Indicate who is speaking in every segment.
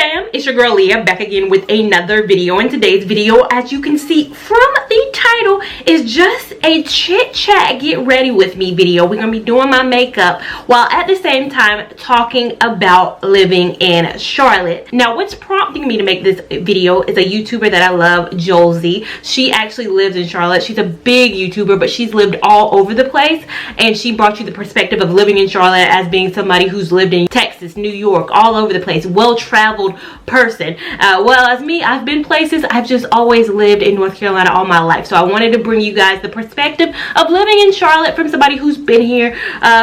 Speaker 1: fam, it's your girl Leah back again with another video. In today's video, as you can see from the title, is just a chit chat get ready with me video. We're gonna be doing my makeup while at the same time talking about living in Charlotte. Now what's prompting me to make this video is a YouTuber that I love, Youngbodzy. She actually lives in Charlotte. She's a big YouTuber, but she's lived all over the place, and she brought you the perspective of living in Charlotte as being somebody who's lived in Texas, New York, all over the place, well-traveled person. Well, as me, I've been places. I've just always lived in North Carolina all my life, so I wanted to bring you guys the perspective of living in Charlotte from somebody who's been here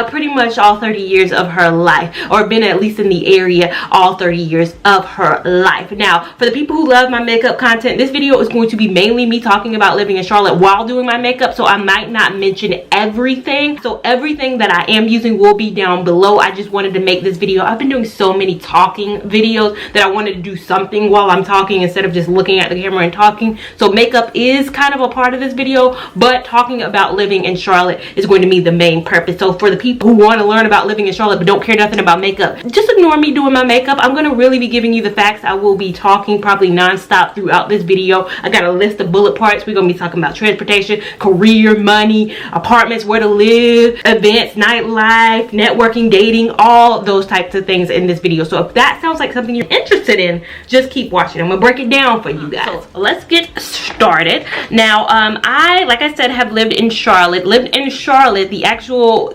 Speaker 1: pretty much all 30 years of her life, or been at least in the area all 30 years of her life. Now, for the people who love my makeup content, this video is going to be mainly me talking about living in Charlotte while doing my makeup, so I might not mention everything. So everything that I am using will be down below. I just wanted to make this video. I've been doing so many talking videos that I wanted to do something while I'm talking instead of just looking at the camera and talking. So makeup is kind of a part of this video, but talking about living in Charlotte is going to be the main purpose. So for the people who want to learn about living in Charlotte but don't care nothing about makeup, just ignore me doing my makeup. I'm going to really be giving you the facts. I will be talking probably non-stop throughout this video. I got a list of bullet points. We're going to be talking about transportation, career, money, apartments, where to live, events, nightlife, networking, dating, all those types of things in this video. So if that sounds like something you're interested in, just keep watching. I'm gonna break it down for you guys. So let's get started. Now, I, like I said, have lived in Charlotte, the actual,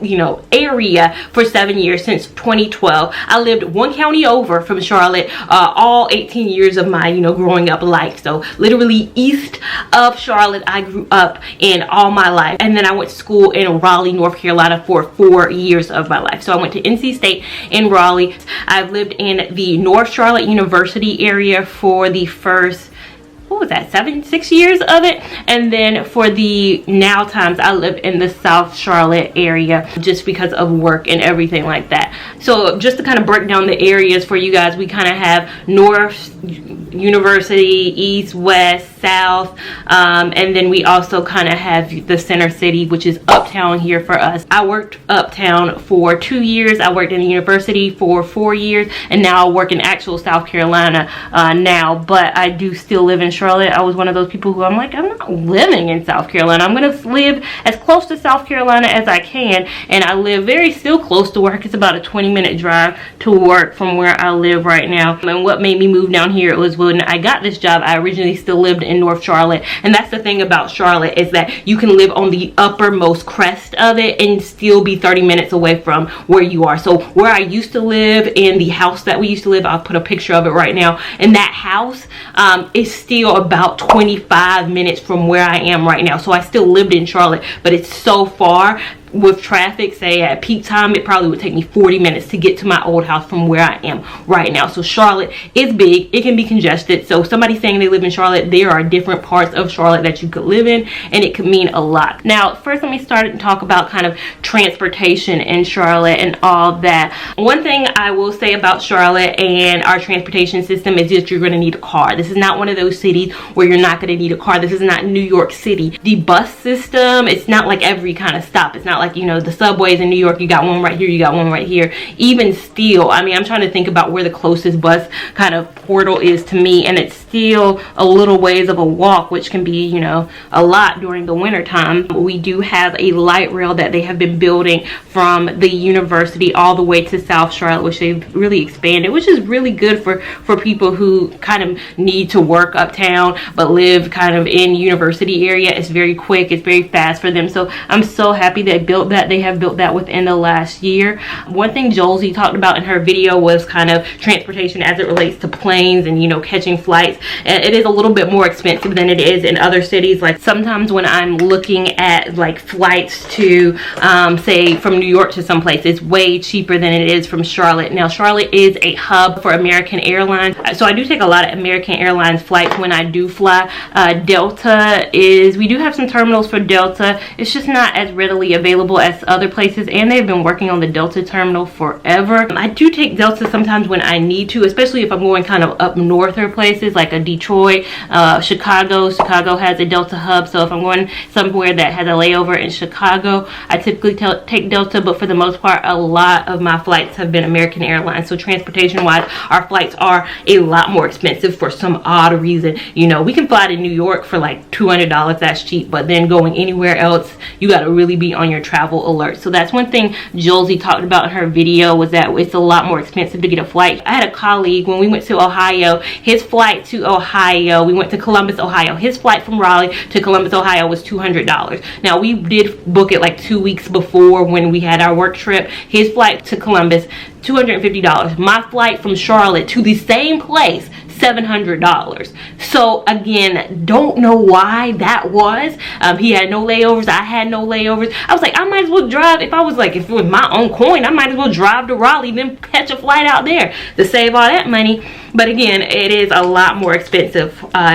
Speaker 1: area for 7 years, since 2012. I lived one county over from Charlotte, all 18 years of my, growing up life. So literally east of Charlotte, I grew up in all my life. And then I went to school in Raleigh, North Carolina for 4 years of my life. So I went to NC State in Raleigh. I've lived in the North Charlotte University area for the first, what was that, 6 years of it, and then for the now times I live in the South Charlotte area just because of work and everything like that. So just to kind of break down the areas for you guys, we kind of have North University, East, West, South, and then we also kind of have the center city, which is uptown here for us. I worked uptown for 2 years. I worked in the university for 4 years, and now I work in actual South Carolina now, but I do still live in Charlotte. I was one of those people who I'm like, I'm not living in South Carolina. I'm going to live as close to South Carolina as I can, and I live still close to work. It's about a 20-minute drive to work from where I live right now. And what made me move down here was when I got this job, I originally still lived in North Charlotte, and that's the thing about Charlotte, is that you can live on the uppermost crest of it and still be 30 minutes away from where you are. So where I used to live, in the house that we used to live, I'll put a picture of it right now, and that house is still about 25 minutes from where I am right now. So I still lived in Charlotte, but it's so far. With traffic, say at peak time, it probably would take me 40 minutes to get to my old house from where I am right now. So Charlotte is big. It can be congested. So somebody saying they live in Charlotte, there are different parts of Charlotte that you could live in, and it could mean a lot. Now, first let me start and talk about kind of transportation in Charlotte and all that. One thing I will say about Charlotte and our transportation system is that you're going to need a car. This is not one of those cities where you're not going to need a car. This is not New York City. The bus system, it's not like every kind of stop. It's not like, the subways in New York, you got one right here, you got one right here. Even still, I mean, I'm trying to think about where the closest bus kind of portal is to me, and it's still a little ways of a walk, which can be, a lot during the winter time. We do have a light rail that they have been building from the university all the way to South Charlotte, which they've really expanded, which is really good for people who kind of need to work uptown but live kind of in university area. It's very quick, it's very fast for them. So I'm so happy that they have built that within the last year. One thing Youngbodzy talked about in her video was kind of transportation as it relates to planes and catching flights. And it is a little bit more expensive than it is in other cities. Like sometimes when I'm looking at like flights to say from New York to someplace, it's way cheaper than it is from Charlotte. Now Charlotte is a hub for American Airlines, so I do take a lot of American Airlines flights when I do fly. Delta we do have some terminals for Delta. It's just not as readily available available as other places, and they've been working on the Delta terminal forever. I do take Delta sometimes when I need to, especially if I'm going kind of up norther places like a Detroit, Chicago. Chicago has a Delta hub, so if I'm going somewhere that has a layover in Chicago, I typically take Delta. But for the most part, a lot of my flights have been American Airlines. So transportation wise, our flights are a lot more expensive for some odd reason. You know, we can fly to New York for like $200, that's cheap, but then going anywhere else, you got to really be on your travel alert. So that's one thing Jolzy talked about in her video, was that it's a lot more expensive to get a flight. I had a colleague when we went to Ohio, his flight to Ohio, we went to Columbus, Ohio, his flight from Raleigh to Columbus, Ohio was $200. Now we did book it like 2 weeks before when we had our work trip. His flight to Columbus, $250. My flight from Charlotte to the same place, $700. So again, don't know why that was. He had no layovers, I had no layovers. I was like, I might as well drive. If it was my own coin, I might as well drive to Raleigh, then catch a flight out there to save all that money. But again, it is a lot more expensive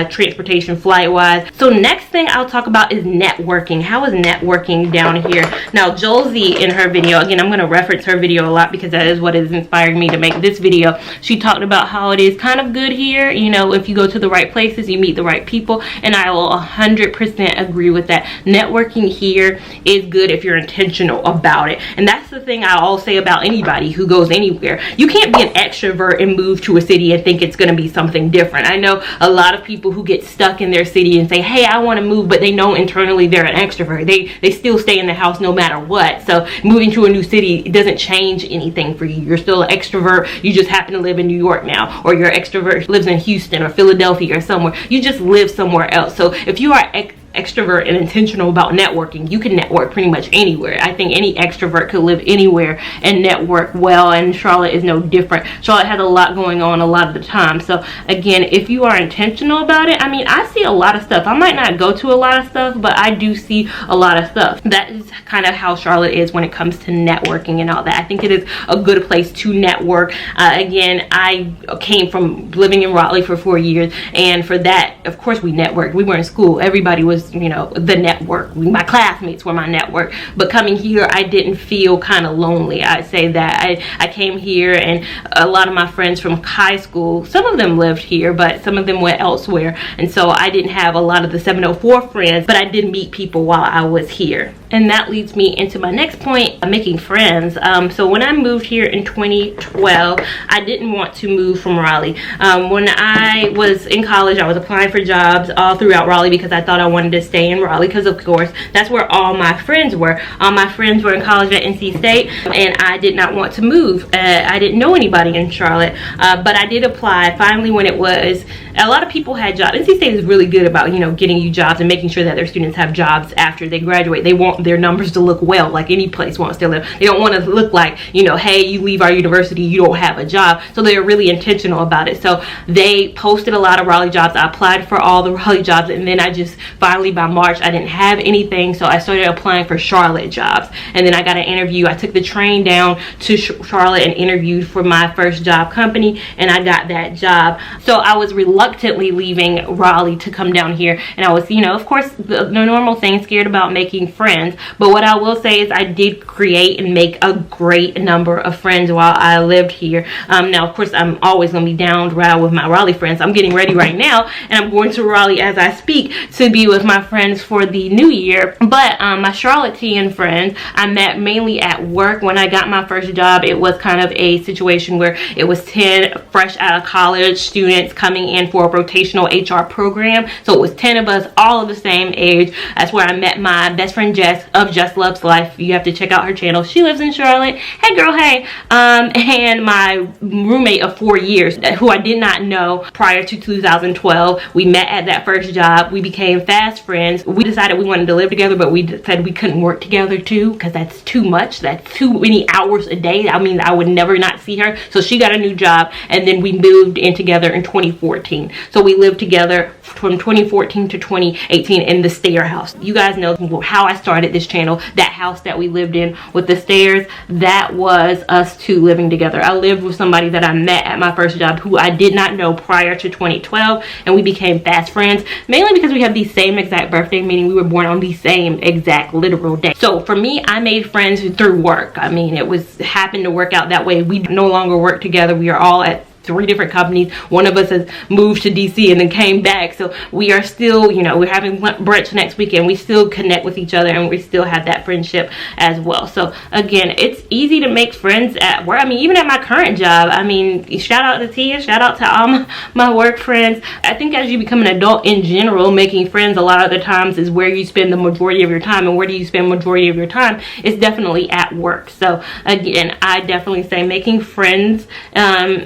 Speaker 1: transportation flight wise. So next thing I'll talk about is networking. How is networking down here? Now Jolzy in her video, again, I'm going to reference her video a lot because that is what is inspiring me to make this video. She talked about how it is kind of good here. You know, if you go to the right places, you meet the right people, and I will 100% agree with that. Networking here is good if you're intentional about it. And that's the thing I'll say about anybody who goes anywhere. You can't be an extrovert and move to a city and think it's going to be something different. I know a lot of people who get stuck in their city and say, hey, I want to move, but they know internally they're an extrovert. They still stay in the house no matter what. So moving to a new city, it doesn't change anything for you. You're still an extrovert. You just happen to live in New York now, or your extrovert lives in Houston or Philadelphia or somewhere. You just live somewhere else. So if you are extrovert and intentional about networking, you can network pretty much anywhere. I think any extrovert could live anywhere and network well, and Charlotte is no different. Charlotte has a lot going on a lot of the time. So again, if you are intentional about it, I mean, I see a lot of stuff. I might not go to a lot of stuff, but I do see a lot of stuff. That is kind of how Charlotte is when it comes to networking and all that. I think it is a good place to network. Again, I came from living in Raleigh for 4 years, and for that, of course, we networked. We were in school. Everybody was, you know, the network. My classmates were my network. But coming here, I didn't feel kind of lonely. I'd say that I came here, and a lot of my friends from high school, some of them lived here, but some of them went elsewhere. And so I didn't have a lot of the 704 friends, but I did meet people while I was here. And that leads me into my next point, making friends. So when I moved here in 2012, I didn't want to move from Raleigh. When I was in college, I was applying for jobs all throughout Raleigh because I thought I wanted to stay in Raleigh, because of course that's where all my friends were. All my friends were in college at NC State, and I did not want to move. I didn't know anybody in Charlotte, but I did apply finally when it was, a lot of people had jobs. NC State is really good about, you know, getting you jobs and making sure that their students have jobs after they graduate. They want their numbers to look well, like any place wants to live. They don't want to look like, you know, hey, you leave our university, you don't have a job. So they're really intentional about it. So they posted a lot of Raleigh jobs. I applied for all the Raleigh jobs, and then I just finally, by March, I didn't have anything, so I started applying for Charlotte jobs. And then I got an interview. I took the train down to Charlotte and interviewed for my first job company, and I got that job. So I was reluctantly leaving Raleigh to come down here, and I was, you know, of course, the normal thing, scared about making friends. But what I will say is I did create and make a great number of friends while I lived here. Now, of course, I'm always going to be down to ride with my Raleigh friends. I'm getting ready right now, and I'm going to Raleigh as I speak to be with my friends for the new year. But my Charlottean friends I met mainly at work. When I got my first job, it was kind of a situation where it was 10 fresh out of college students coming in for a rotational HR program. So it was 10 of us, all of the same age. That's where I met my best friend Jess of Just Loves Life. You have to check out her channel. She lives in Charlotte. Hey girl, hey. And my roommate of 4 years, who I did not know prior to 2012. We met at that first job. We became fast friends. We decided we wanted to live together, but we said we couldn't work together too, because that's too much. That's too many hours a day. I mean, I would never not see her. So she got a new job, and then we moved in together in 2014. So we lived together from 2014 to 2018 in the stair house. You guys know how I started started this channel. That house that we lived in with the stairs, that was us two living together. I lived with somebody that I met at my first job who I did not know prior to 2012, and we became fast friends, mainly because we have the same exact birthday, meaning we were born on the same exact literal day. So for me, I made friends through work. I mean, it happened to work out that way. We no longer work together. We are all at 3 different companies. One of us has moved to DC and then came back, so we are still, you know, we're having brunch next weekend. We still connect with each other, and we still have that friendship as well. So again, it's easy to make friends at work. I mean, even at my current job, I mean, shout out to Tia, shout out to all my work friends. I think as you become an adult in general, making friends a lot of the times is where you spend the majority of your time. And where do you spend majority of your time? It's definitely at work. So again, I definitely say making friends,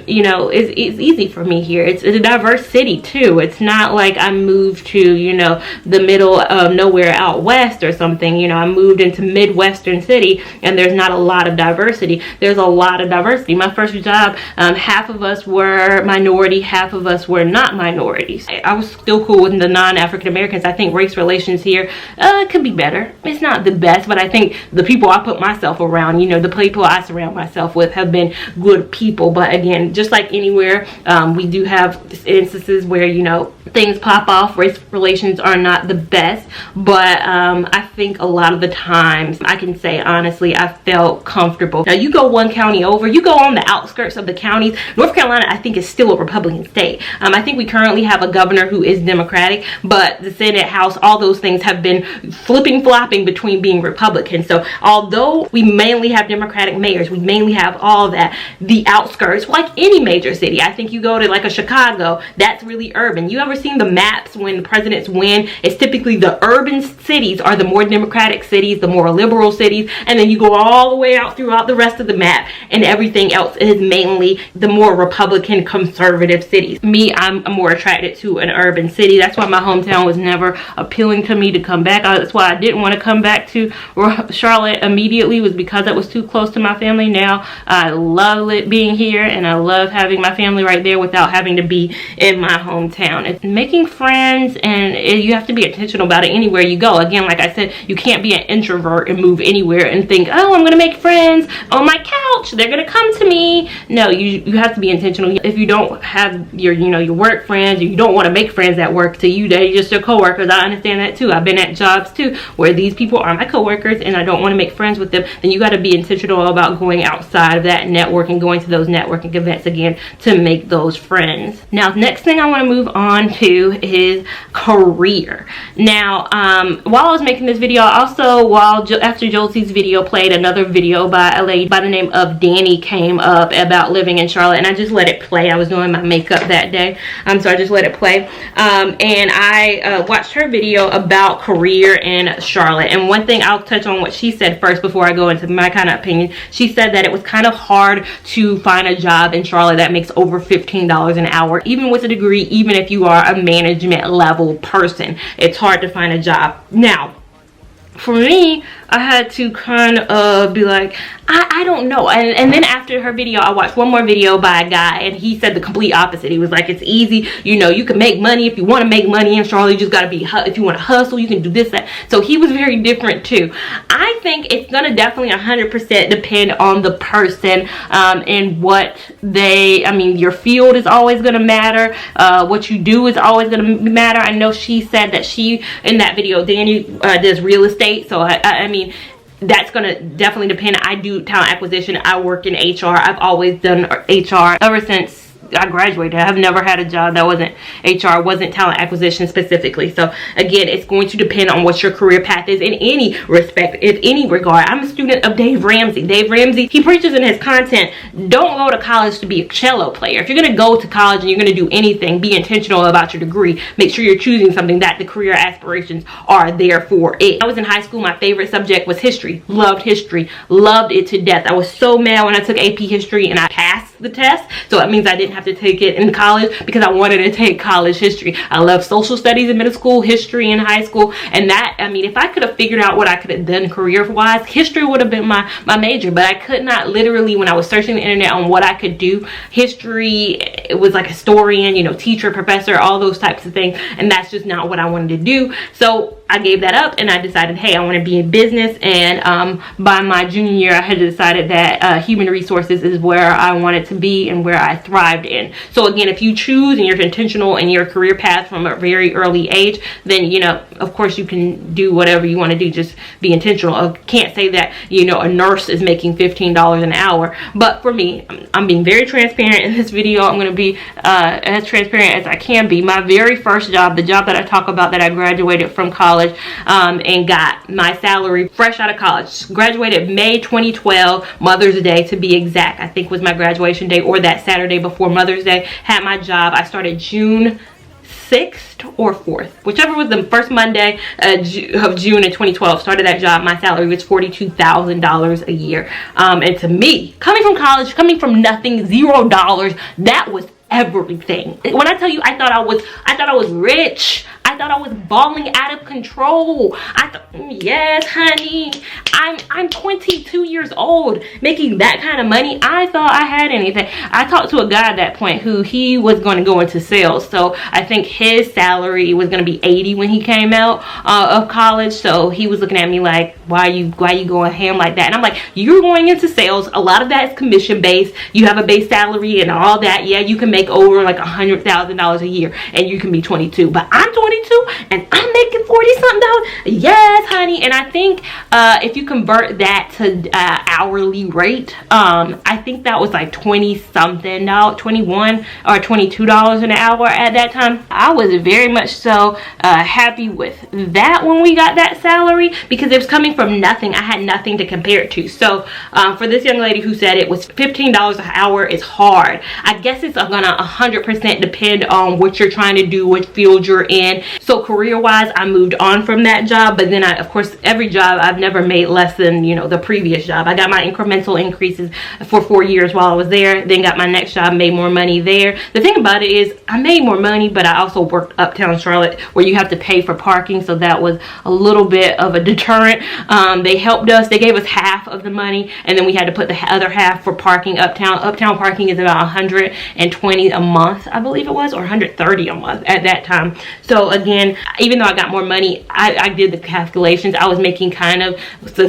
Speaker 1: you know, it's easy for me here. It's a diverse city too. It's not like I moved to, you know, the middle of nowhere out west or something. You know, I moved into Midwestern city, and there's not a lot of diversity. There's a lot of diversity. My first job, half of us were minority, half of us were not minorities. I was still cool with the non-African Americans. I think race relations here could be better. It's not the best, but I think the people I put myself around, you know, the people I surround myself with have been good people. But again, just like anywhere, we do have instances where, you know, things pop off. Race relations are not the best, but I think a lot of the times I can say honestly I felt comfortable. Now you go one county over, you go on the outskirts of the counties. North Carolina, I think, is still a Republican state. I think we currently have a governor who is Democratic, but the Senate, House, all those things have been flipping flopping between being Republican. So although we mainly have Democratic mayors, we mainly have all that, the outskirts, like any major city, I think you go to like a Chicago, that's really urban. You ever seen the maps when the presidents win? It's typically the urban cities are the more Democratic cities, the more liberal cities, and then you go all the way out throughout the rest of the map, and everything else is mainly the more Republican conservative cities. Me, I'm more attracted to an urban city. That's why my hometown was never appealing to me to come back. That's why I didn't want to come back to Charlotte immediately, was because it was too close to my family. Now I love it being here, and I love having my family right there without having to be in my hometown. It's making friends, and you have to be intentional about it anywhere you go. Again, like I said, you can't be an introvert and move anywhere and think, oh, I'm gonna make friends on my couch, they're gonna come to me. No, you have to be intentional. If you don't have your, you know, your work friends, you don't want to make friends at work. To you, they're just your coworkers. I understand that too. I've been at jobs too where these people are my coworkers and I don't want to make friends with them. Then you got to be intentional about going outside of that network and going to those networking events again to make those friends. Now, next thing I want to move on to is career. Now, while I was making this video, also after Josie's video played, another video by a lady by the name of Danny came up about living in Charlotte, and I just let it play. I was doing my makeup that day, so I just let it play, and I watched her video about career in Charlotte. And one thing, I'll touch on what she said first before I go into my kind of opinion. She said that it was kind of hard to find a job in Charlotte that makes over $15 an hour, even with a degree, even if you are a management level person. It's hard to find a job. Now, for me, I had to kind of be like, I don't know. And then after her video, I watched one more video by a guy, and he said the complete opposite. He was like, it's easy, you know, you can make money if you want to make money in Charlotte. You just got to be, if you want to hustle, you can do this, that. So he was very different too. I think it's going to definitely 100% depend on the person, and what they, I mean, your field is always going to matter. What you do is always going to matter. I know she said that she, in that video, Danny does real estate. So I mean, that's going to definitely depend. I do talent acquisition. I work in HR. I've always done HR ever since I graduated. I've never had a job that wasn't HR, wasn't talent acquisition specifically. So again, it's going to depend on what your career path is in any respect, in any regard. I'm a student of Dave Ramsey. Dave Ramsey, he preaches in his content, don't go to college to be a cello player. If you're going to go to college and you're going to do anything, be intentional about your degree. Make sure you're choosing something that the career aspirations are there for it. I was in high school. My favorite subject was history. Loved history. Loved it to death. I was so mad when I took AP history and I passed the test. So it means I didn't have have to take it in college because I wanted to take college history. I love social studies in middle school, history in high school, and that, I mean, if I could have figured out what I could have done career-wise, history would have been my major, but I could not. Literally, when I was searching the internet on what I could do, history, it was like historian, you know, teacher, professor, all those types of things, and that's just not what I wanted to do. So I gave that up and I decided, hey, I want to be in business. And by my junior year, I had decided that human resources is where I wanted to be and where I thrived in. So again, if you choose and you're intentional in your career path from a very early age, then, you know, of course you can do whatever you want to do. Just be intentional. I can't say that, you know, a nurse is making $15 an hour. But for me, I'm being very transparent in this video. I'm going to be as transparent as I can be. My very first job, the job that I talk about that I graduated from college and got my salary fresh out of college. Graduated May 2012, Mother's Day to be exact, I think was my graduation day, or that Saturday before Mother's Day. Had my job. I started June 6th or 4th, whichever was the first Monday of June in 2012. Started that job. My salary was $42,000 a year. And to me, coming from college, coming from nothing, $0, that was everything. When I tell you, I thought I was rich. I thought I was balling out of control. I thought, yes, honey, I'm 22 years old making that kind of money. I thought I had anything. I talked to a guy at that point who he was going to go into sales. So I think his salary was going to be 80 when he came out of college. So he was looking at me like, why you going ham like that? And I'm like, you're going into sales. A lot of that is commission based. You have a base salary and all that. Yeah, you can make over like $100,000 a year and you can be 22. But I'm 22 and I'm making 40 something dollars. Yes, honey. And I think if you convert that to hourly rate, I think that was like 20 something dollars, 21 or $22 an hour at that time. I was very much so happy with that when we got that salary, because it was coming from nothing. I had nothing to compare it to. So for this young lady who said it was $15 an hour is hard, I guess it's gonna 100% depend on what you're trying to do, what field you're in. So career wise, I moved on from that job, but then of course every job I've never made less than, you know, the previous job. I got my incremental increases for 4 years while I was there, then got my next job, made more money there. The thing about it is I made more money, but I also worked uptown Charlotte where you have to pay for parking, so that was a little bit of a deterrent. They helped us. They gave us half of the money and then we had to put the other half for parking uptown. Uptown parking is about $120 a month, I believe it was, or $130 a month at that time. So again, even though I got more money, I did the calculations. I was making kind of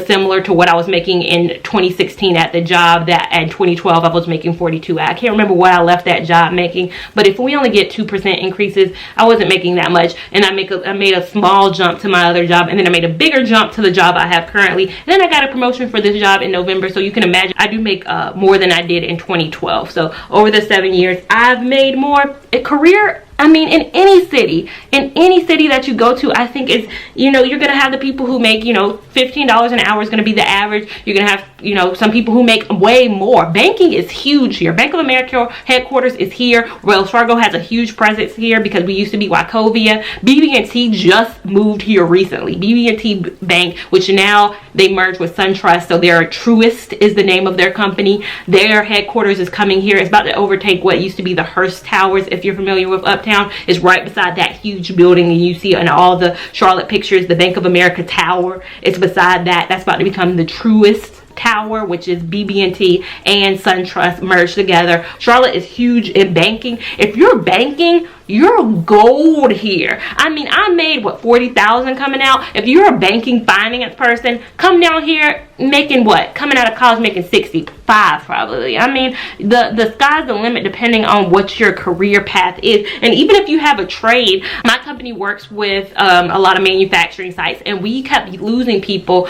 Speaker 1: similar to what I was making in 2016 at the job that in 2012 I was making 42. I can't remember what I left that job making, but if we only get 2% increases, I wasn't making that much. And I made a small jump to my other job, and then I made a bigger jump to the job I have currently. And then I got a promotion for this job in November, so you can imagine I do make more than I did in 2012. So over the 7 years, I've made more. A career, I mean, in any city that you go to, I think it's, you know, you're going to have the people who make, you know, $15 an hour is going to be the average. You're going to have, you know, some people who make way more. Banking is huge here. Bank of America headquarters is here. Wells Fargo has a huge presence here because we used to be Wachovia. BB&T just moved here recently. BB&T Bank, which now they merged with SunTrust, so they're Truist is the name of their company. Their headquarters is coming here. It's about to overtake what used to be the Hearst Towers, if you're familiar with Uptown. Is right beside that huge building, and you see in all the Charlotte pictures the Bank of America Tower. It's beside that. That's about to become the Truist Tower, which is BB&T and SunTrust merged together. Charlotte is huge in banking. If you're banking, you're gold here. I mean, I made what, 40,000 coming out. If you're a banking finance person, come down here making what? Coming out of college making 65 probably. I mean, the sky's the limit depending on what your career path is. And even if you have a trade, my company works with a lot of manufacturing sites, and we kept losing people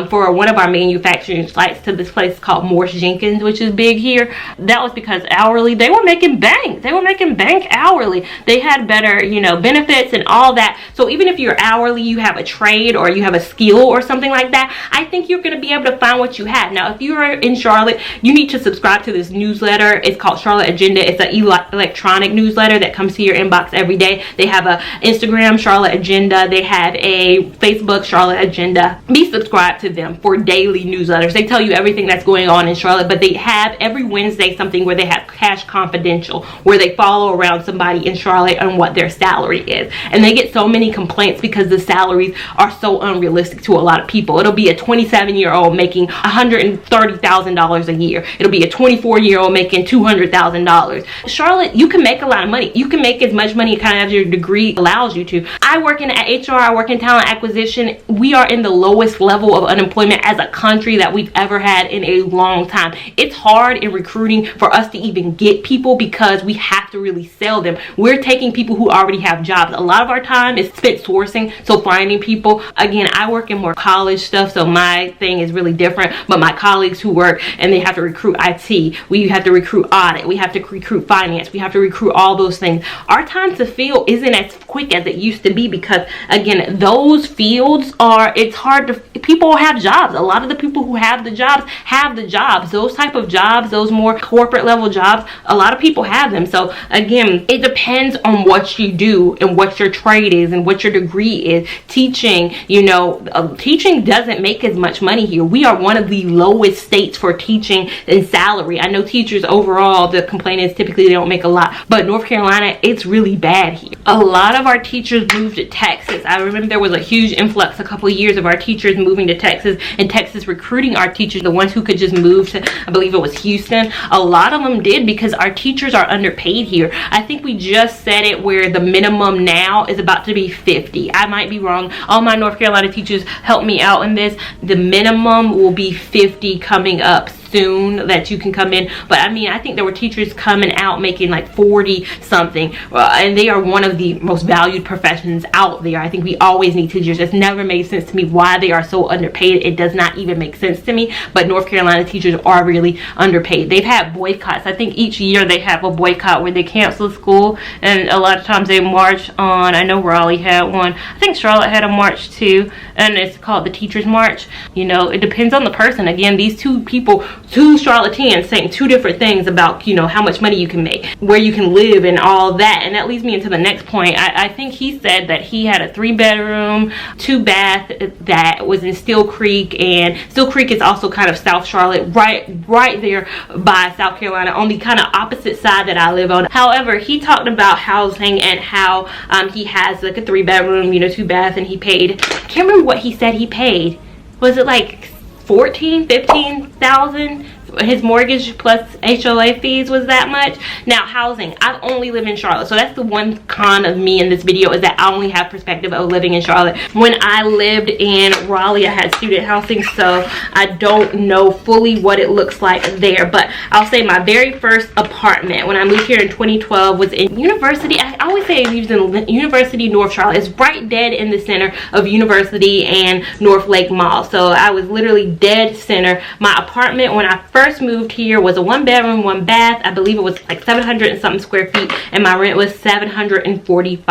Speaker 1: for one of our manufacturing sites to this place called Morse Jenkins, which is big here. That was because hourly, they were making bank. They were making bank hourly. They They had better, you know, benefits and all that. So even if you're hourly, you have a trade or you have a skill or something like that, I think you're going to be able to find what you have. Now, if you are in Charlotte, you need to subscribe to this newsletter. It's called Charlotte Agenda. It's an electronic newsletter that comes to your inbox every day. They have a Instagram Charlotte Agenda. They have a Facebook Charlotte Agenda. Be subscribed to them for daily newsletters. They tell you everything that's going on in Charlotte, but they have every Wednesday something where they have Cash Confidential, where they follow around somebody in Charlotte and what their salary is. And they get so many complaints because the salaries are so unrealistic to a lot of people. It'll be a 27-year-old making $130,000 a year. It'll be a 24-year-old making $200,000. Charlotte, you can make a lot of money. You can make as much money kind of as your degree allows you to. I work in HR, I work in talent acquisition. We are in the lowest level of unemployment as a country that we've ever had in a long time. It's hard in recruiting for us to even get people because we have to really sell them. We're taking people who already have jobs. A lot of our time is spent sourcing, so finding people. Again, I work in more college stuff, so my thing is really different, but my colleagues who work and they have to recruit IT, we have to recruit audit, we have to recruit finance, we have to recruit all those things. Our time to fill isn't as quick as it used to be because, again, those fields are, it's hard to, people have jobs. A lot of the people who have the jobs, those type of jobs, those more corporate level jobs, a lot of people have them. So again, it depends on what you do and what your trade is and what your degree is. Teaching, you know, teaching doesn't make as much money here. We are one of the lowest states for teaching and salary. I know teachers overall, the complaint is typically they don't make a lot, but North Carolina, it's really bad here. A lot of our teachers moved to Texas. I remember there was a huge influx a couple of years of our teachers moving to Texas, and Texas recruiting our teachers, the ones who could just move to, I believe it was Houston. A lot of them did because our teachers are underpaid here. I think we just said it where the minimum now is about to be $50. I might be wrong. All my North Carolina teachers help me out in this. The minimum will be $50 coming up soon that you can come in. But I mean, I think there were teachers coming out making like 40 something, and they are one of the most valued professions out there. I think we always need teachers. It's never made sense to me why they are so underpaid. It does not even make sense to me, but North Carolina teachers are really underpaid. They've had boycotts. I think each year they have a boycott where they cancel school, and a lot of times they march on, I know Raleigh had one, I think Charlotte had a march too, and it's called the Teachers March. You know, it depends on the person. Again, these two Charlotteans saying two different things about, you know, how much money you can make, where you can live and all that. And that leads me into the next point. I think he said that he had a 3-bedroom, 2-bath that was in Steel Creek, and Steel Creek is also kind of South Charlotte, right there by South Carolina, on the kind of opposite side that I live on. However, he talked about housing and how he has like a 3-bedroom, you know, 2-bath, and he paid, I can't remember what he said he paid. Was it like 14, 15,000? His mortgage plus HOA fees was that much. Now, housing, I only live in Charlotte, so that's the one con of me in this video, is that I only have perspective of living in Charlotte. When I lived in Raleigh, I had student housing, so I don't know fully what it looks like there. But I'll say my very first apartment when I moved here in 2012 was in University. I always say it was in University North Charlotte. It's right dead in the center of University and North Lake Mall, so I was literally dead center. My apartment when I first moved here was a 1-bedroom, 1-bath. I believe it was like 700 and something square feet, and my rent was $745.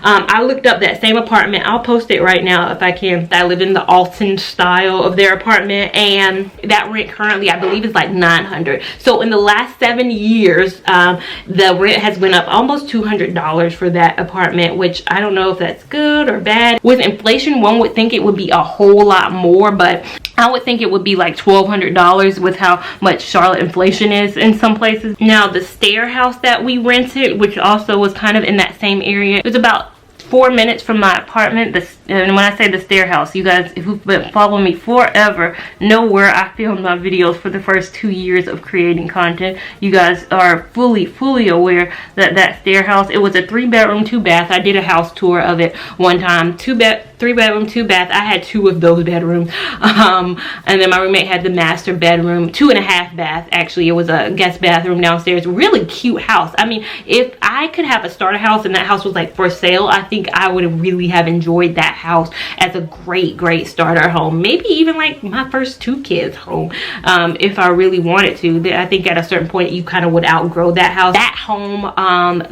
Speaker 1: I looked up that same apartment. I'll post it right now if I can. I live in the Alton style of their apartment, and that rent currently I believe is like $900. So in the last 7 years, the rent has went up almost $200 for that apartment, which I don't know if that's good or bad. With inflation, one would think it would be a whole lot more, but I would think it would be like $1,200 with how much Charlotte inflation is in some places. Now, the stair house that we rented, which also was kind of in that same area, it was about 4 minutes from my apartment. And when I say the stair house, you guys who've been following me forever know where I filmed my videos for the first 2 years of creating content. You guys are fully aware that that stair house, it was a 3-bedroom, 2-bath. I did a house tour of it one time. 2-bed 3 bedroom, 2 bath. I had 2 of those bedrooms. And then my roommate had the master bedroom, 2.5 bath. Actually, it was a guest bathroom downstairs. Really cute house. I mean, if I could have a starter house and that house was like for sale, I think I would really have enjoyed that house as a great starter home. Maybe even like my first 2 kids home, if I really wanted to. I think at a certain point you kind of would outgrow that house. That home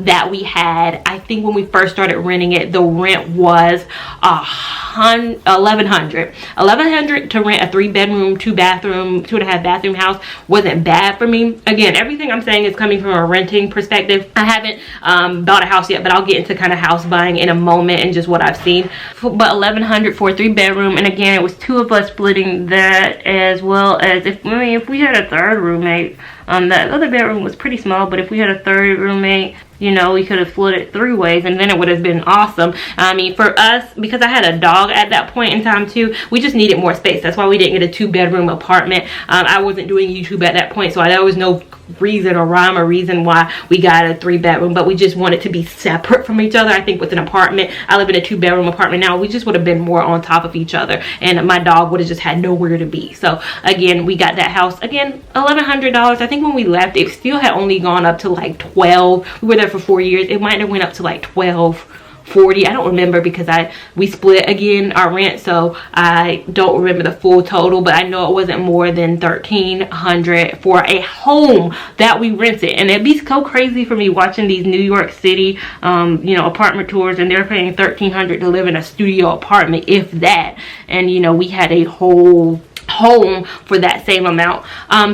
Speaker 1: that we had, I think when we first started renting it, the rent was $1,100 to rent a 3 bedroom, 2 bathroom, 2.5 bathroom house. Wasn't bad for me. Again, everything I'm saying is coming from a renting perspective. I haven't bought a house yet, but I'll get into kind of house buying in a moment and just what I've seen. But $1,100 for a 3 bedroom, and again, it was 2 of us splitting that, as well as if we had a third roommate. That other bedroom was pretty small, but if we had a third roommate, you know, we could have split it 3 ways, and then it would have been awesome. I mean, for us, because I had a dog at that point in time too, we just needed more space. That's why we didn't get a 2 bedroom apartment. I wasn't doing YouTube at that point, so there was no reason or rhyme or reason why we got a 3 bedroom, but we just wanted to be separate from each other. I think with an apartment, I live in a 2 bedroom apartment now, we just would have been more on top of each other, and my dog would have just had nowhere to be. So again, we got that house. Again, $1,100. I think when we left, it still had only gone up to like 12. We were there for 4 years. It might have went up to like 12.40. I don't remember because we split again our rent, so I don't remember the full total, but I know it wasn't more than $1,300 for a home that we rented. And it'd be so crazy for me watching these New York City you know, apartment tours, and they're paying $1,300 to live in a studio apartment, if that. And you know, we had a whole home for that same amount.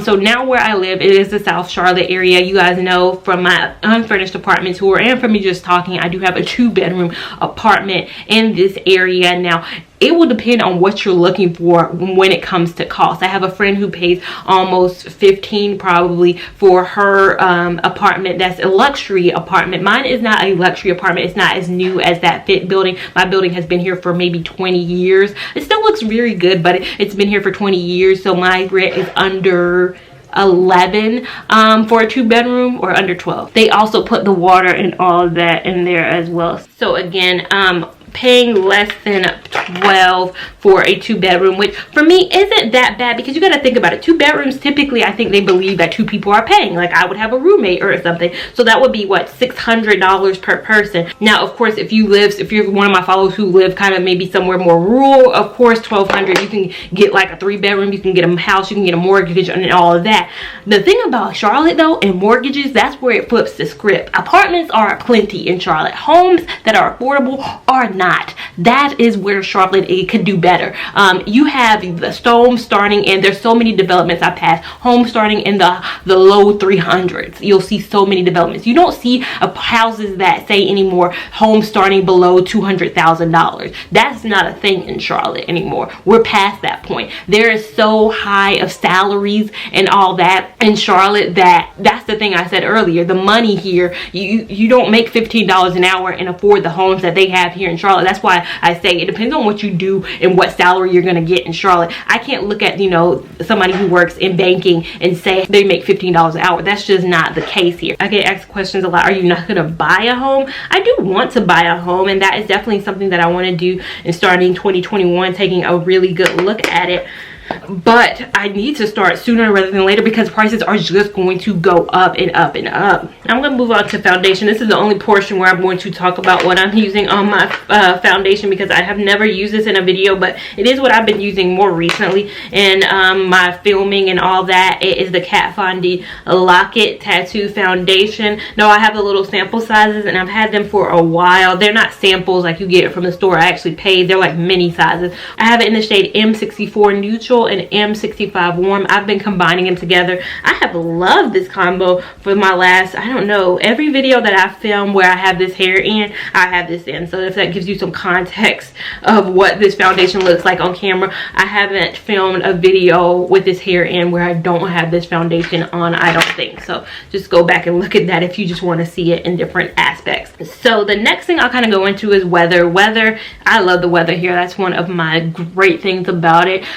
Speaker 1: So now where I live, it is the South Charlotte area. You guys know from my unfurnished apartment tour and from me just talking, I do have a 2 bedroom apartment in this area. Now it will depend on what you're looking for when it comes to cost. I have a friend who pays almost $15 probably for her apartment. That's a luxury apartment. Mine is not a luxury apartment. It's not as new as that Fit building. My building has been here for maybe 20 years. It still looks very good, but it's been here for 20 years. So my rent is under 11 for a 2 bedroom, or under 12. They also put the water and all of that in there as well. So again, paying less than 12 for a 2 bedroom, which for me isn't that bad, because you got to think about it. 2 bedrooms, typically I think they believe that 2 people are paying. Like I would have a roommate or something, so that would be what, $600 per person. Now of course, if you're one of my followers who live kind of maybe somewhere more rural, of course $1,200 you can get like a 3 bedroom, you can get a house, you can get a mortgage and all of that. The thing about Charlotte though, and mortgages, that's where it flips the script. Apartments are plenty in Charlotte. Homes that are affordable are not. That is where Charlotte could do better. You have the homes starting, and there's so many developments I passed, homes starting in the low 300s. You'll see so many developments. You don't see houses that say anymore homes starting below $200,000. That's not a thing in Charlotte anymore. We're past that point. There is so high of salaries and all that in Charlotte that's the thing I said earlier. The money here, you don't make $15 an hour and afford the homes that they have here in Charlotte. That's why I say it depends on what you do and what salary you're going to get in Charlotte. I can't look at, you know, somebody who works in banking and say they make $15 an hour. That's just not the case here. I get asked questions a lot. Are you not going to buy a home? I do want to buy a home, and that is definitely something that I want to do in starting 2021, taking a really good look at it. But I need to start sooner rather than later, because prices are just going to go up and up and up. I'm going to move on to foundation. This is the only portion where I'm going to talk about what I'm using on my foundation, because I have never used this in a video, but it is what I've been using more recently in my filming and all that. It is the Kat Von D Lock-It Tattoo Foundation. Now I have the little sample sizes, and I've had them for a while. They're not samples like you get it from the store. I actually paid. They're like mini sizes. I have it in the shade M64 Neutral and M65 Warm. I've been combining them together. I have loved this combo for my last, I don't know, every video that I film where I have this hair in, I have this in. So if that gives you some context of what this foundation looks like on camera, I haven't filmed a video with this hair in where I don't have this foundation on, I don't think. So just go back and look at that if you just want to see it in different aspects. So the next thing I'll kind of go into is weather. I love the weather here. That's one of my great things about it.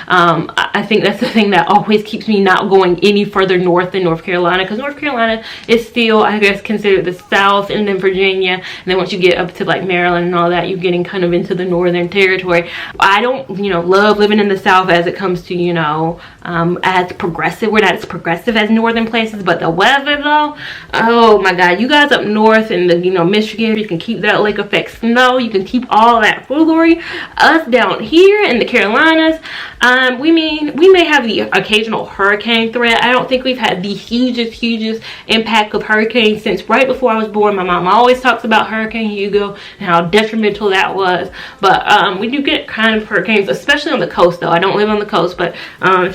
Speaker 1: I think that's the thing that always keeps me not going any further north than North Carolina, because North Carolina is still, I guess, considered the South, and then Virginia, and then once you get up to like Maryland and all that, you're getting kind of into the Northern Territory. I don't, you know, love living in the South as it comes to, you know, as progressive. We're not as progressive as northern places, but the weather though, oh my God, you guys up north in the, you know, Michigan, you can keep that lake effect snow, you can keep all that foolery. Us down here in the Carolinas, we may have the occasional hurricane threat. I don't think we've had the hugest impact of hurricanes since right before I was born. My mom always talks about Hurricane Hugo and how detrimental that was, but we do get kind of hurricanes, especially on the coast though. I don't live on the coast, but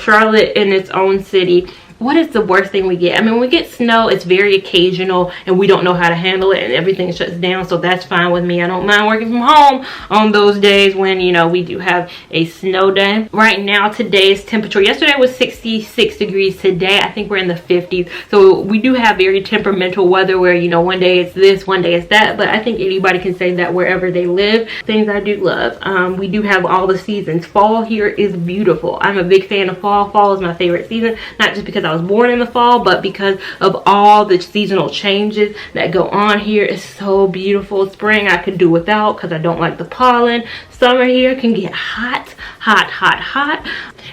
Speaker 1: Charlotte in its own city, what is the worst thing we get? I mean, when we get snow, it's very occasional and we don't know how to handle it and everything shuts down, so that's fine with me. I don't mind working from home on those days when, you know, we do have a snow day. Right now, today's temperature, yesterday was 66 degrees. Today, I think we're in the 50s. So we do have very temperamental weather where, you know, one day it's this, one day it's that, but I think anybody can say that wherever they live. Things I do love. We do have all the seasons. Fall here is beautiful. I'm a big fan of fall. Fall is my favorite season, not just because I was born in the fall, but because of all the seasonal changes that go on here. It's so beautiful. Spring I could do without because I don't like the pollen. Summer here can get hot.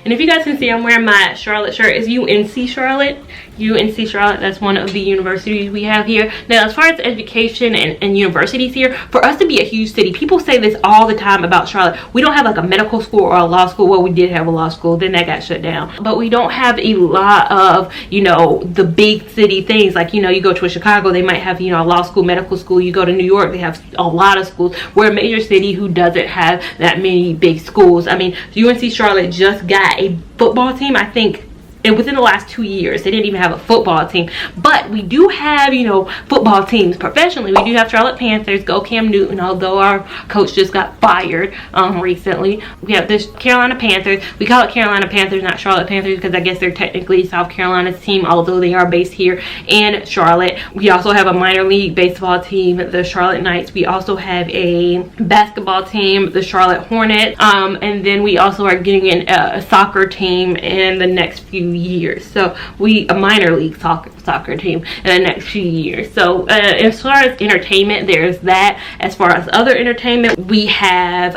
Speaker 1: And if you guys can see, I'm wearing my Charlotte shirt. It's UNC Charlotte. UNC Charlotte, that's one of the universities we have here. Now, as far as education and universities here, for us to be a huge city, people say this all the time about Charlotte. We don't have like a medical school or a law school. Well, we did have a law school, then that got shut down. But we don't have a lot of, you know, the big city things. Like, you know, you go to a Chicago, they might have, you know, a law school, medical school. You go to New York, they have a lot of schools. We're a major city who doesn't have that many big schools. I mean, UNC Charlotte just got a football team, I think. And within the last 2 years, they didn't even have a football team. But we do have, you know, football teams professionally. We do have Charlotte Panthers, go Cam Newton, although our coach just got fired recently. We have this Carolina Panthers. We call it Carolina Panthers, not Charlotte Panthers, because I guess they're technically South Carolina's team, although they are based here in Charlotte. We also have a minor league baseball team, the Charlotte Knights. We also have a basketball team, the Charlotte Hornets. And then we also are getting in a soccer team in the next few years. So a minor league soccer team in the next few years. So as far as entertainment, there's that. As far as other entertainment, we have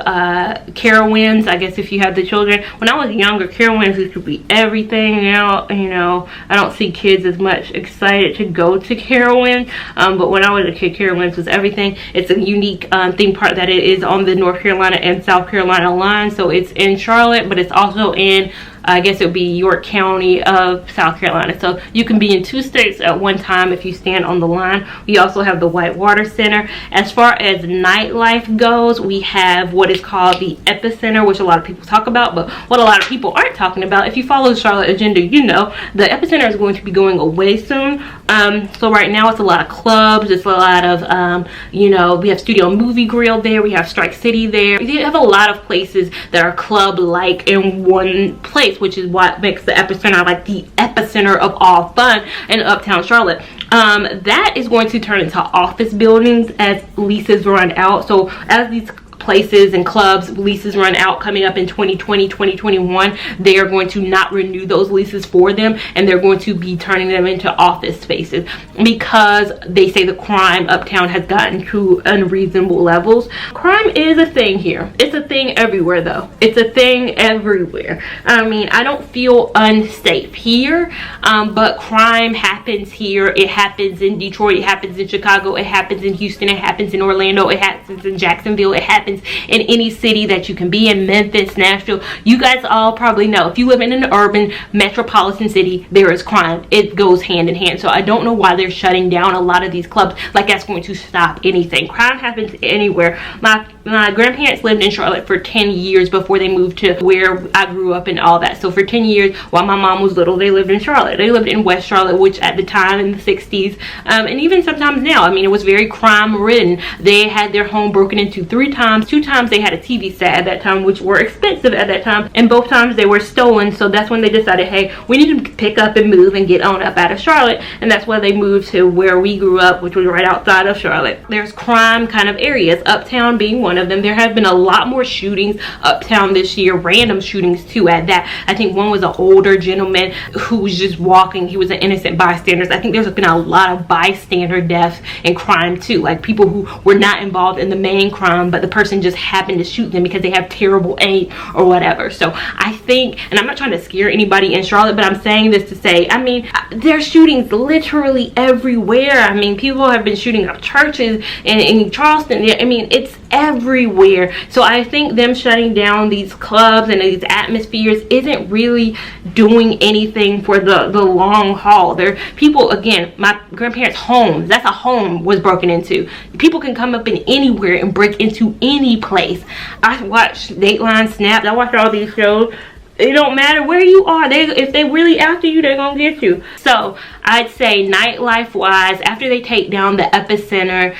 Speaker 1: Carowinds. I guess if you have the children, when I was younger, Carowinds used to be everything. Now, you know, I don't see kids as much excited to go to Carowinds, but when I was a kid, Carowinds was everything. It's a unique theme park that it is on the North Carolina and South Carolina line. So it's in Charlotte, but it's also in, I guess it would be York County of South Carolina. So you can be in 2 states at one time if you stand on the line. We also have the Whitewater Center. As far as nightlife goes, we have what is called the Epicenter, which a lot of people talk about, but what a lot of people aren't talking about, if you follow the Charlotte agenda, you know the Epicenter is going to be going away soon. So right now it's a lot of clubs, it's a lot of you know, we have Studio Movie Grill there, we have Strike City there. We have a lot of places that are club-like in one place, which is what makes the Epicenter like the epicenter of all fun in Uptown Charlotte. That is going to turn into office buildings as leases run out. So as these places and clubs leases run out coming up in 2020, 2021, they are going to not renew those leases for them, and they're going to be turning them into office spaces because they say the crime uptown has gotten to unreasonable levels. Crime is a thing here. It's a thing everywhere though. It's a thing everywhere. I mean, I don't feel unsafe here, but crime happens here. It happens in Detroit, it happens in Chicago, it happens in Houston, it happens in Orlando, it happens in Jacksonville, it happens in any city that you can be in, Memphis, Nashville. You guys all probably know, if you live in an urban metropolitan city, there is crime. It goes hand in hand. So I don't know why they're shutting down a lot of these clubs like that's going to stop anything. Crime happens anywhere. My grandparents lived in Charlotte for 10 years before they moved to where I grew up and all that. So for 10 years while my mom was little, they lived in Charlotte. They lived in West Charlotte, which at the time in the 60s and even sometimes now, I mean, it was very crime ridden. They had their home broken into 3 times times. 2 times they had a TV set at that time, which were expensive at that time, and both times they were stolen. So that's when they decided, hey, we need to pick up and move and get on up out of Charlotte, and that's why they moved to where we grew up, which was right outside of Charlotte. There's crime kind of areas, Uptown being one of them. There have been a lot more shootings uptown this year, random shootings too at that. I think one was an older gentleman who was just walking. He was an innocent bystander. I think there's been a lot of bystander deaths and crime too, like people who were not involved in the main crime, but the person just happened to shoot them because they have terrible aim or whatever. So I think, and I'm not trying to scare anybody in Charlotte, but I'm saying this to say, I mean, there's shootings literally everywhere. I mean, people have been shooting up churches in Charleston. I mean, it's everywhere. So I think them shutting down these clubs and these atmospheres isn't really doing anything for the long haul. There people, again, my grandparents' homes, that's a home, was broken into. People can come up in anywhere and break into any place. I watched Dateline, Snapped, I watched all these shows. It don't matter where you are. If they really after you, they're gonna get you. So I'd say nightlife wise, after they take down the epicenter,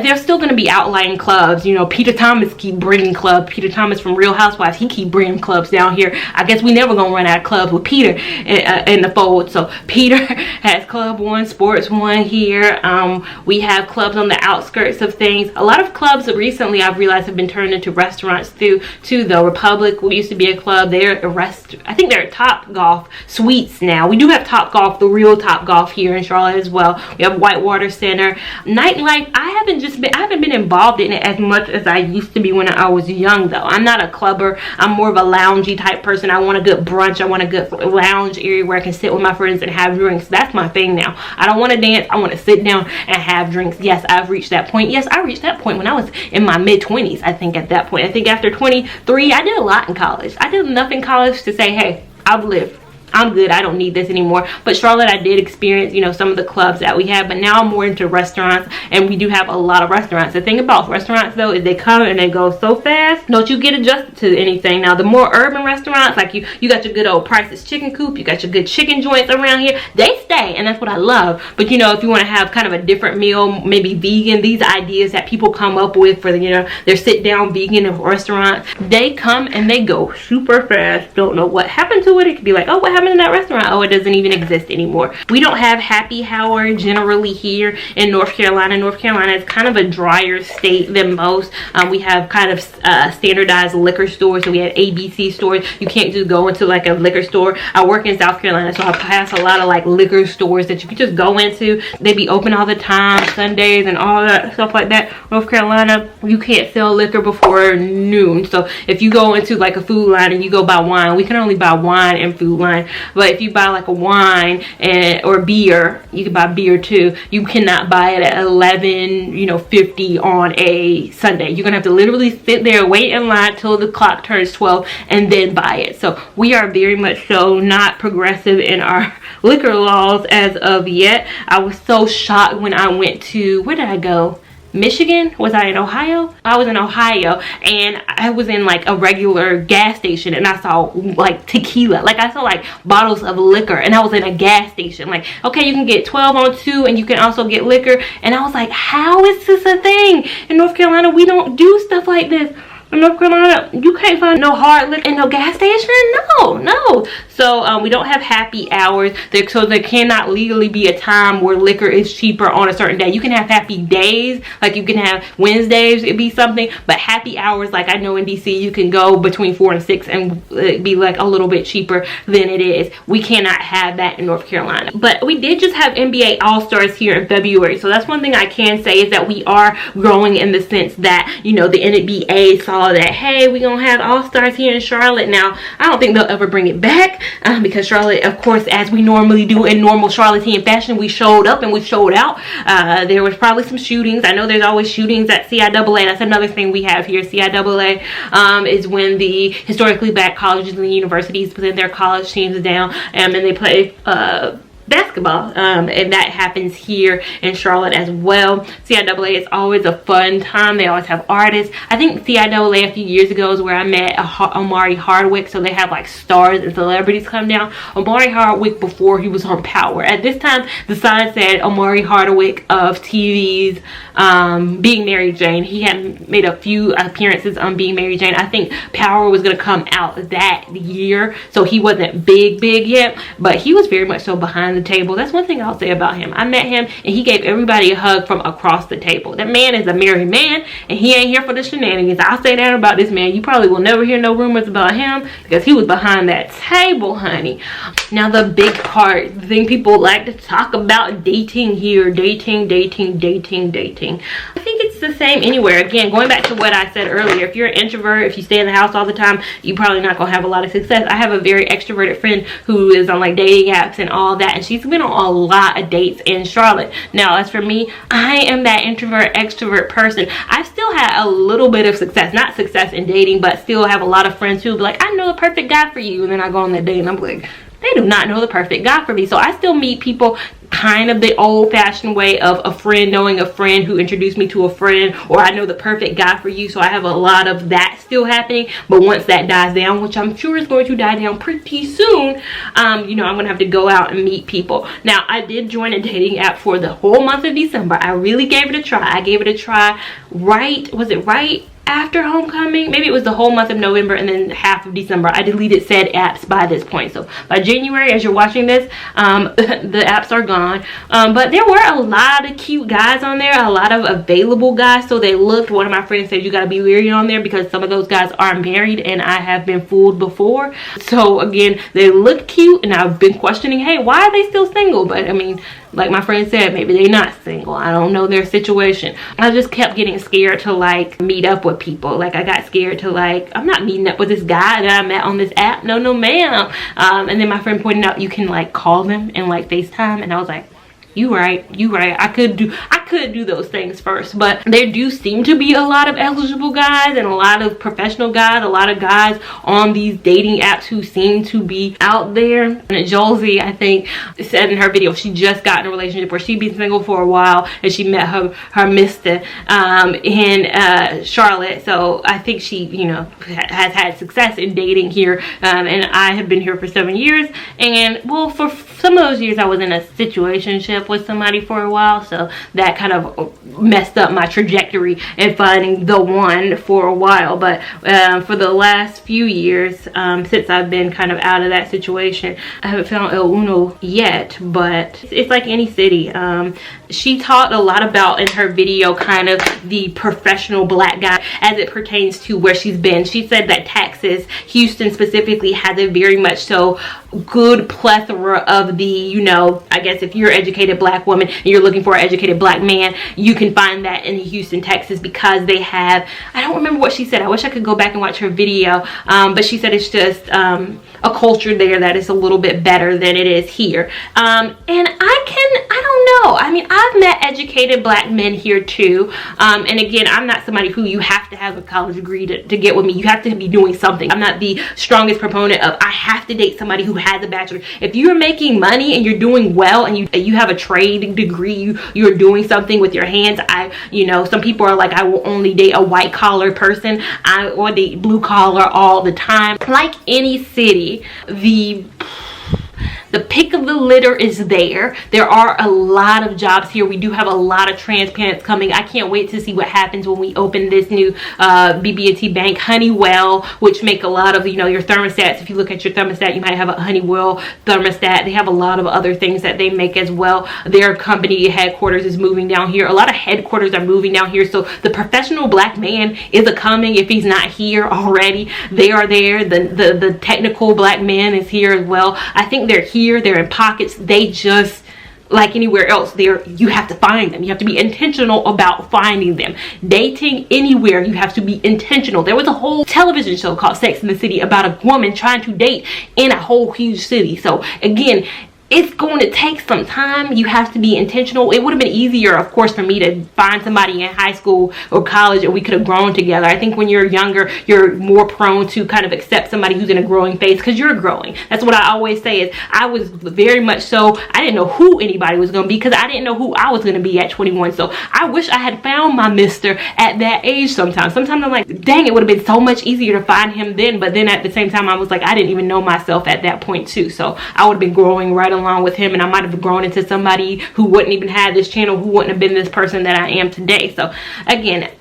Speaker 1: there's still going to be outlying clubs. You know, Peter Thomas keep bringing clubs. Peter Thomas from Real Housewives, he keep bringing clubs down here. I guess we never gonna run out of clubs with Peter in the fold. So Peter has Club 1, Sports 1 here. We have clubs on the outskirts of things. A lot of clubs recently, I've realized, have been turned into restaurants too though. Republic used to be a club. They're a I think they're Top Golf Suites now. We do have Top Golf, the real Top Golf here in Charlotte as well. We have Whitewater Center. Nightlife, I haven't been involved in it as much as I used to be when I was young though. I'm not a clubber. I'm more of a loungy type person. I want a good brunch. I want a good lounge area where I can sit with my friends and have drinks. That's my thing now. I don't want to dance. I want to sit down and have drinks. Yes, I've reached that point. Yes, I reached that point when I was in my mid-20s. I think at that point. I think after 23, I did a lot in college. I did enough in college to say, hey, I've lived. I'm good. I don't need this anymore. But Charlotte, I did experience, you know, some of the clubs that we have, but now I'm more into restaurants, and we do have a lot of restaurants. The thing about restaurants though is they come and they go so fast, don't you get adjusted to anything. Now the more urban restaurants, like you got your good old Price's Chicken Coop, you got your good chicken joints around here, they stay, and that's what I love. But you know, if you want to have kind of a different meal, maybe vegan, these ideas that people come up with for the, you know, their sit down vegan restaurants, they come and they go super fast. Don't know what happened to it. It could be like, oh, what happened in that restaurant? Oh, it doesn't even exist anymore. We don't have happy hour generally here in North Carolina. North Carolina is kind of a drier state than most. We have kind of standardized liquor stores. So we have ABC stores. You can't just go into like a liquor store. I work in South Carolina, so I pass a lot of like liquor stores that you can just go into. They be open all the time, Sundays and all that stuff like that. North Carolina, you can't sell liquor before noon. So if you go into like a Food Line and you go buy wine, we can only buy wine and Food Line. But if you buy like a wine or beer, you can buy beer too. You cannot buy it at 11:50 on a Sunday. You're gonna have to literally sit there, wait in line till the clock turns 12, and then buy it. So we are very much so not progressive in our liquor laws as of yet. I was so shocked when I went to, where did I go? Michigan? Was I in Ohio? I was in Ohio, and I was in like a regular gas station, and I saw like tequila, like I saw like bottles of liquor, and I was in a gas station. Like, okay, you can get 12 on 2, and you can also get liquor. And I was like, how is this a thing? In North Carolina, we don't do stuff like this. In North Carolina, you can't find no hard liquor in no gas station. No. So we don't have happy hours. So there cannot legally be a time where liquor is cheaper on a certain day. You can have happy days, like you can have Wednesdays, it'd be something. But happy hours, like I know in DC, you can go between 4 and 6 and it'd be like a little bit cheaper than it is. We cannot have that in North Carolina. But we did just have NBA All-Stars here in February. So that's one thing I can say, is that we are growing in the sense that, you know, the NBA saw that, hey, we're gonna have All-Stars here in Charlotte. Now I don't think they'll ever bring it back because Charlotte, of course, as we normally do in normal Charlottean fashion, we showed up and we showed out. There was probably some shootings. I know there's always shootings at CIAA. That's another thing we have here. CIAA is when the historically black colleges and the universities put their college teams down and they play basketball, and that happens here in Charlotte as well. CIAA is always a fun time. They always have artists. I think CIAA a few years ago is where I met Omari Hardwick, so they have like stars and celebrities come down. Omari Hardwick before he was on Power. At this time, the sign said Omari Hardwick of TV's Being Mary Jane. He had made a few appearances on Being Mary Jane. I think Power was going to come out that year, so he wasn't big yet, but he was very much so behind the table. That's one thing I'll say about him. I met him and he gave everybody a hug from across the table. That man is a married man and he ain't here for the shenanigans. I'll say that about this man. You probably will never hear no rumors about him because he was behind that table, honey. Now the big part, the thing people like to talk about, dating here. Dating. I think it's the same anywhere. Again, going back to what I said earlier, if you're an introvert, if you stay in the house all the time, you probably not gonna have a lot of success. I have a very extroverted friend who is on like dating apps and all that, and she's been on a lot of dates in Charlotte. Now as for me, I am that introvert extrovert person. I've still had a little bit of success, not success in dating, but still have a lot of friends who be like, I know the perfect guy for you, and then I go on that date and I'm like, they do not know the perfect guy for me. So I still meet people kind of the old-fashioned way of a friend knowing a friend who introduced me to a friend, or I know the perfect guy for you. So I have a lot of that still happening. But once that dies down, which I'm sure is going to die down pretty soon, you know, I'm gonna have to go out and meet people. Now I did join a dating app for the whole month of December. I really gave it a try. I gave it a try was it right after homecoming? Maybe it was the whole month of November and then half of December. I deleted said apps by this point. So by January, as you're watching this, the apps are gone. But there were a lot of cute guys on there, a lot of available guys. So they looked, one of my friends said you got to be wary on there because some of those guys are married and I have been fooled before. So again, they look cute and I've been questioning, hey, why are they still single? But I mean, like my friend said, maybe they're not single. I don't know their situation. I just kept getting scared to like meet up with people. Like I got scared to like, I'm not meeting up with this guy that I met on this app. No ma'am. And then my friend pointed out you can like call them and like FaceTime, and I was like, you right. I could do those things first. But there do seem to be a lot of eligible guys and a lot of professional guys, a lot of guys on these dating apps who seem to be out there. And Josie, I think, said in her video she just got in a relationship where she'd been single for a while and she met her mister in Charlotte. So I think she, you know, has had success in dating here, and I have been here for 7 years, and well, for some of those years I was in a situationship with somebody for a while, so that kind of messed up my trajectory in finding the one for a while. But for the last few years, since I've been kind of out of that situation, I haven't found El Uno yet, but it's like any city. She talked a lot about in her video kind of the professional black guy as it pertains to where she's been. She said that Texas, Houston specifically, has a very much so good plethora of the, you know, I guess if you're an educated black woman and you're looking for an educated black man, you can find that in Houston, Texas, because they have, I don't remember what she said, I wish I could go back and watch her video, but she said it's just a culture there that is a little bit better than it is here. And I don't know, I mean, I've met educated black men here too, and again, I'm not somebody who you have to have a college degree to get with me. You have to be doing something. I'm not the strongest proponent of I have to date somebody who has a bachelor. If you're making money and you're doing well and you have a trade degree, you're doing something with your hands. You know, some people are like, I will only date a white collar person. I will date blue collar all the time. Like any city, the pick of the litter is there. There are a lot of jobs here. We do have a lot of transplants coming. I can't wait to see what happens when we open this new BB&T bank. Honeywell, which make a lot of, you know, your thermostats. If you look at your thermostat, you might have a Honeywell thermostat. They have a lot of other things that they make as well. Their company headquarters is moving down here. A lot of headquarters are moving down here. So the professional black man is a coming. If he's not here already, they are there. The technical black man is here as well. I think they're here. They're in pockets. They just, like anywhere else, you have to find them. You have to be intentional about finding them. Dating anywhere, you have to be intentional. There was a whole television show called Sex and the City about a woman trying to date in a whole huge city. So again, it's going to take some time. You have to be intentional. It would have been easier, of course, for me to find somebody in high school or college and we could have grown together. I think when you're younger, you're more prone to kind of accept somebody who's in a growing phase because you're growing. That's what I always say is I was very much so, I didn't know who anybody was going to be because I didn't know who I was going to be at 21. So I wish I had found my mister at that age sometimes. Sometimes I'm like, dang, it would have been so much easier to find him then. But then at the same time, I was like, I didn't even know myself at that point too. So I would have been growing right along with him, and I might have grown into somebody who wouldn't even have this channel, who wouldn't have been this person that I am today. So again,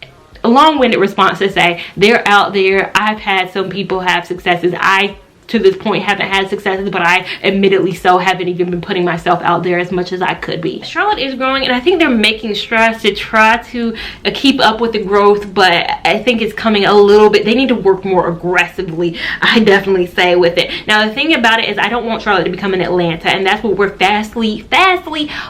Speaker 1: a long-winded response to say they're out there. I've had some people have successes. I to this point haven't had successes, but I admittedly so haven't even been putting myself out there as much as I could be. Charlotte is growing, and I think they're making strides to try to keep up with the growth, but I think it's coming a little bit. They need to work more aggressively, I definitely say, with it. Now the thing about it is I don't want Charlotte to become an Atlanta, and that's what we're fastly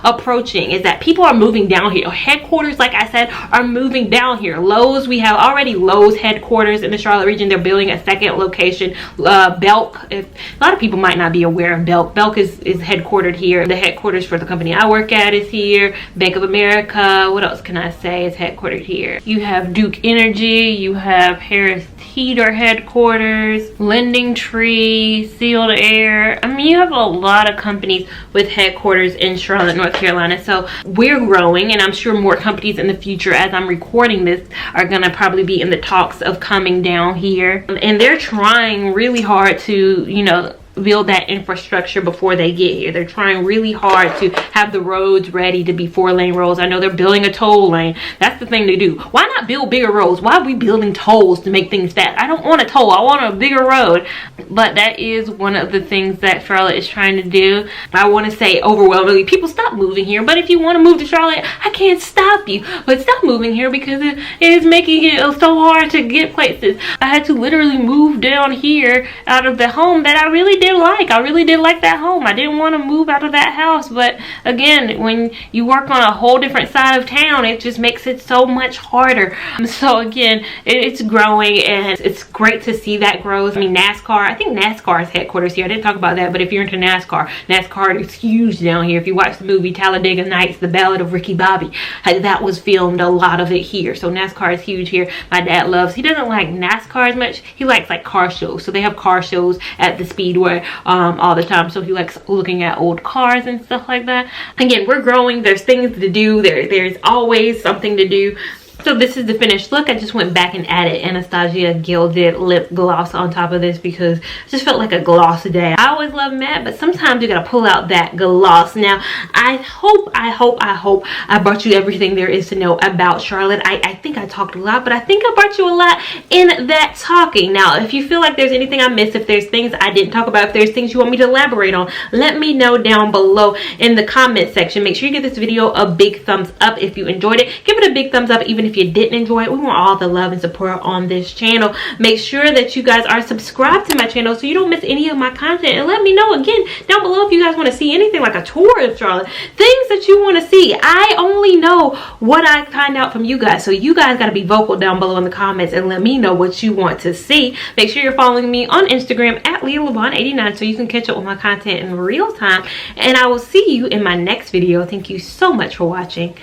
Speaker 1: approaching, is that people are moving down here. Headquarters, like I said, are moving down here. Lowe's, we have already Lowe's headquarters in the Charlotte region. They're building a second location. Belk, if a lot of people might not be aware of Belk is headquartered here. The headquarters for the company I work at is here. Bank of America, what else can I say, is headquartered here. You have Duke Energy, you have Harris Teeter headquarters, Lending Tree, Sealed Air. I mean, you have a lot of companies with headquarters in Charlotte, North Carolina. So we're growing, and I'm sure more companies in the future, as I'm recording this, are gonna probably be in the talks of coming down here. And they're trying really hard to, you know, build that infrastructure before they get here. They're trying really hard to have the roads ready to be 4-lane roads. I know they're building a toll lane. That's the thing to do. Why not build bigger roads? Why are we building tolls to make things fast? I don't want a toll. I want a bigger road. But that is one of the things that Charlotte is trying to do. I want to say overwhelmingly, people stop moving here. But if you want to move to Charlotte, I can't stop you. But stop moving here because it is making it so hard to get places. I had to literally move down here out of the home that I really did like. I really did like that home. I didn't want to move out of that house, but again, when you work on a whole different side of town, it just makes it so much harder. So again, it's growing, and it's great to see that growth. I mean, NASCAR, I think NASCAR's headquarters here. I didn't talk about that, but if you're into NASCAR is huge down here. If you watch the movie Talladega Nights, The Ballad of Ricky Bobby, that was filmed, a lot of it here. So NASCAR is huge here. My dad he doesn't like NASCAR as much. He likes like car shows. So they have car shows at the Speedway all the time, so he likes looking at old cars and stuff like that. Again, we're growing. There's things to do. There's always something to do. So this is the finished look. I just went back and added Anastasia Gilded lip gloss on top of this because it just felt like a gloss day. I always love matte, but sometimes you gotta pull out that gloss. Now, I hope I brought you everything there is to know about Charlotte. I think I talked a lot, but I think I brought you a lot in that talking. Now, if you feel like there's anything I missed, if there's things I didn't talk about, if there's things you want me to elaborate on, let me know down below in the comment section. Make sure you give this video a big thumbs up if you enjoyed it. Give it a big thumbs up even if you didn't enjoy it. We want all the love and support on this channel. Make sure that you guys are subscribed to my channel so you don't miss any of my content, and let me know again down below if you guys want to see anything like a tour of Charlotte, things that you want to see. I only know what I find out from you guys, so you guys got to be vocal down below in the comments and let me know what you want to see. Make sure you're following me on Instagram at Lavon89 so you can catch up with my content in real time, and I will see you in my next video. Thank you so much for watching.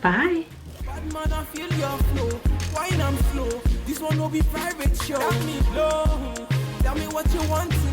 Speaker 1: Bye. Man, I feel your flow, wine and flow. This one will be private show. Tell me what you want to